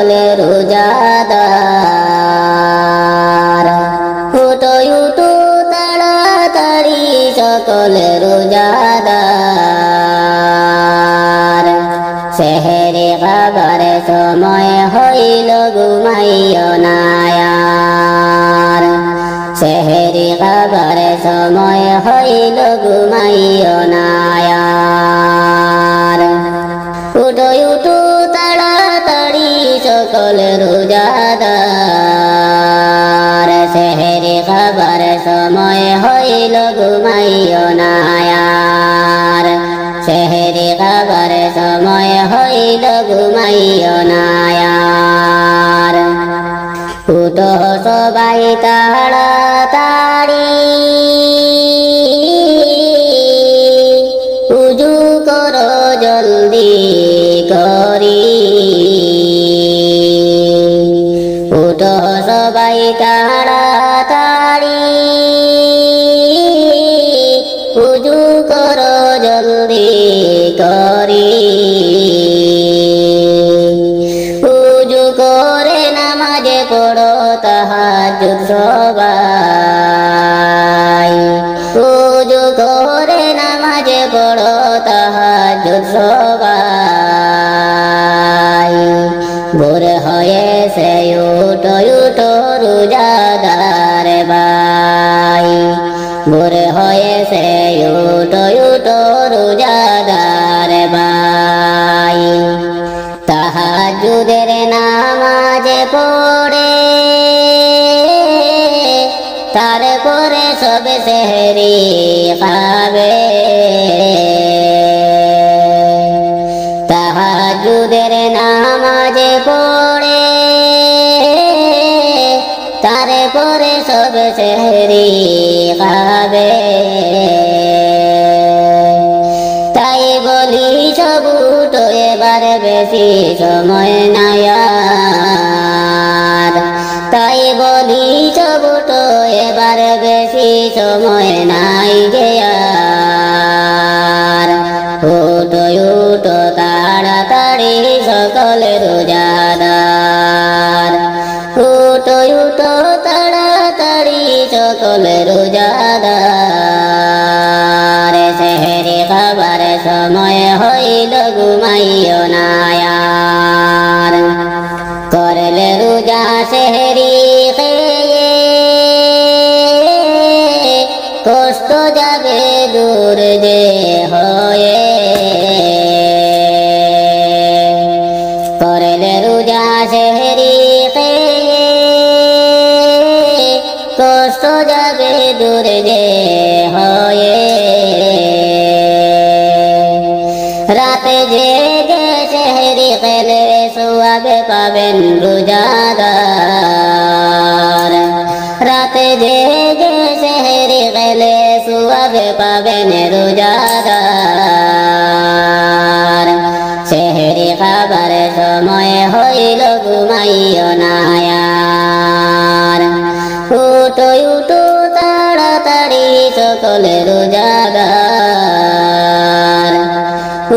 সকলে রোজাদার উঠো উঠো তাড়াতাড়ি সকলে রোজাদার সেহরি খাবার সময় হইল ঘুমাইও না আর সেহরি খাবার সময় হইল ঘুমাইও না আর উঠো উঠো তাড়াতাড়ি সকলে রোজাদার সেহরি খাবার সময় হইল ঘুমাইও না আর সেহরি খাবার সময় হইল ঘুমাইও না আর উঠো সবাই তাড়াতাড়ি উজু করো জলদি করি উঠো সবাই তাড়াতাড়ি উজু করো জলদি করি উজু করে নামাজে পড়ো তাহাজ্জুদ সবাই উজু করে নামাজে পড়ো তাহাজ্জুদ সবাই ভোর হয়েছে উঠো উঠো রোজাদার ভাই ভোর হয়েছে উঠো উঠো রোজাদার ভাই তাহাজ্জুদের নামাজে পড়ে তারপরে সবে সেহরি খাবে তাহাজ্জুদের নামাজে পড়ে তারপরে সবে সেহরি খাবে তাই বলি সব উঠো এবার বেশি সময় নাই আর তাই বলি সব উঠো এবার বেশি সময় নাই যে আর উঠো উঠো তাড়াতাড়ি সকলে রোজাদার উঠো উঠো তাড়াতাড়ি সকলে রোজাদার সেহরি খাবার সময় হইল ঘুমাইও না আর করলে রোজা সেহরি খেয়ে কষ্ট যাবে দূর যে হয়ে করলে রোজা সেহরি খেয়ে কষ্ট যাবে দূর যে হয়ে রাতে জেগে সেহরি খেলে সোয়াবে পাবেন রোজাদার রাতে জেগে সেহরি খেলে সোয়াবে পাবেন রোজাদার সেহরি খাবার সময় হইল ঘুমাইও না আর উঠো উঠো তাড়াতাড়ি সকলে রোজাদার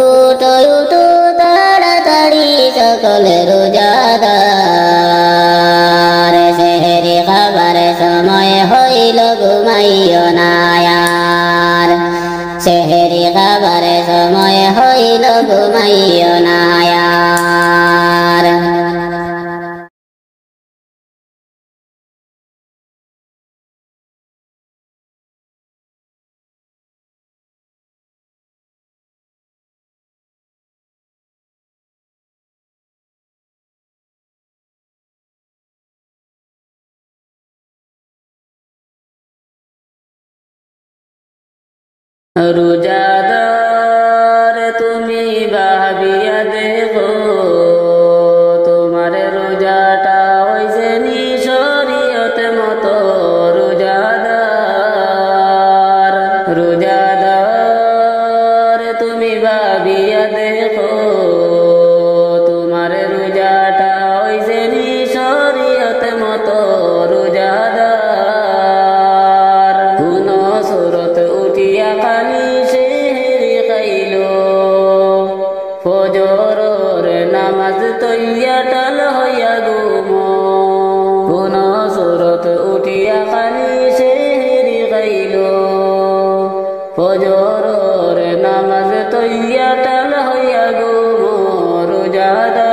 উঠো উঠো তাড়াতাড়ি সকলে রোজাদার সেহরি খাবার সময় হইল ঘুমাইও না আর সেহরি খাবার সময় হইল ঘুমাইও না আর রোজাদার তুমি ভাবিয়া দেখো তোমার রোজাটা হইছে নি শরীয়ত মতো রোজাদার রোজাদার তুমি ভাবিয়া দেখো তোমার রোজাটা হইছে নি শরীয়ত মতো রোজাদার কোন সুরত উঠিয়া খালি সেহরি খাইলো ফজরের নামাজ নামাজ তৈয়া টাল হইয়া গুম কোন সুরত উঠিয়া খালি সেহরি গাইল ফজরের নামাজ তৈয়া টাল হইয়া গুম রোজাদার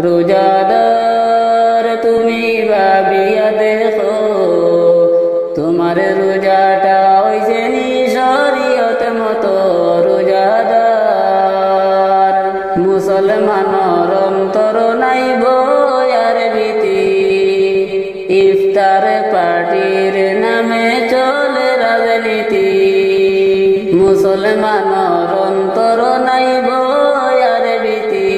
রোজাদার তুমি ভাবিয়া দেখো তোমার রোজাটা হইছে নি শরীয়ত মতো রোজাদার মুসলমানর অন্তর নাই বয়ার ভীতি ইফতার পার্টির নামে চলে রাজনীতি মুসলমানর অন্তর নাই বয়ার ভীতি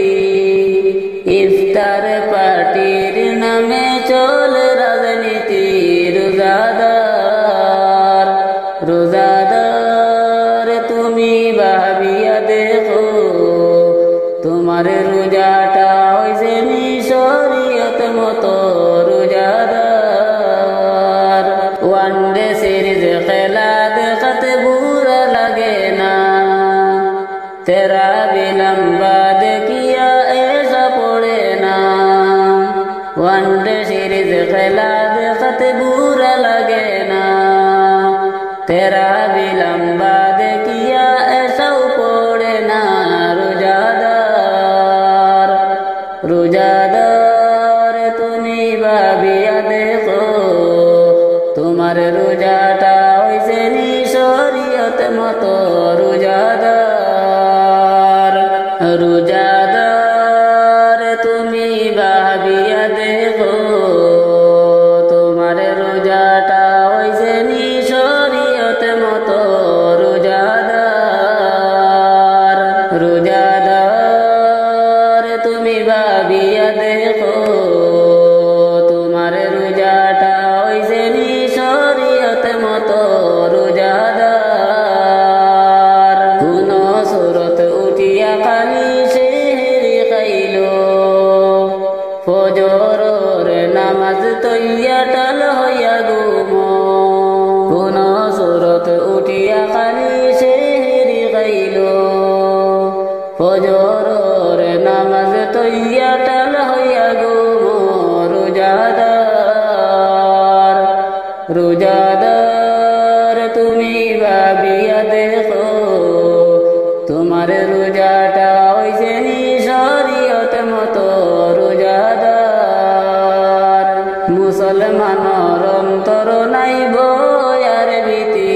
ইফতার পার্টির নামে চলে রাজনীতি রোজাদার রোজাদার তুমি ভাবিয়া দেখো তোমার রোজাটা হইছে নি শরীয়ত মতো রোজাদার ওয়ানডে সিরিজ খেলা দেখাতে বুরা লাগে না তেরা বিলম্বা দেখিয়া এসা পড়ে না ওয়ানডে সিরিজ খেলা দেখাতে বুরা লাগে না তেরা বিলম্বা দেখিয়া এসাও পড়ে না রোজাদার রোজাদার তুমি ভাবিয়া দেখো তোমার রোজাটা হইছে নি শরীয়ত মতো রোজাদার রোজাদার তুমি ভাবিয়া দেখো তোমার রোজাটা হইছে নি শরীয়ত মতো রোজাদার রোজাদার তুমি ভাবিয়া দেখো তোমার রোজাটা হইছে নি শরীয়ত মতো রোজাদার কোন সুরত উঠিয়া খালি সেহরি খাইল ফজরের নামাজ তৈয়া টাল হইয়া গুম কোন সুরত উঠিয়া খালি সেহরি খাইল ফজরের নামাজ তৈয়া টাল হইয়া গুম রোজাদার রোজাদার তুমি ভাবিয়া দেখো তোমার রোজাটা হইছে নি শরীয়ত মতো রোজাদার মুসলমানর অন্তর নাই বয়ার ভীতি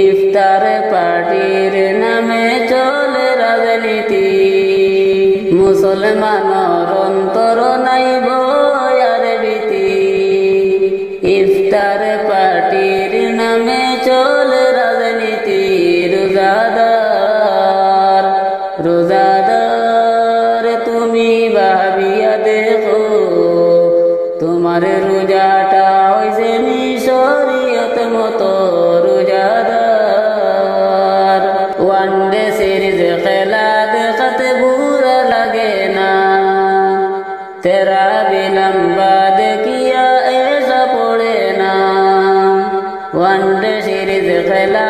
ইফতার পার্টির নামে চলে রাজনীতি মুসলমানর অন্তর নাই বয়ার ভীতি ইফতার পার্টির নামে চলে রাজনীতি রোজাদার রোজাদার তুমি ভাবিয়া দেখো তোমার রোজাটা হইছে নি শরীয়ত মতো রোজাদার ওয়ানডে সিরিজ খেলা দেখাতে বুরা লাগে না তেরা বিলম্বা দেখিয়া এসা পড়ে না ওয়ানডে সিরিজ খেলা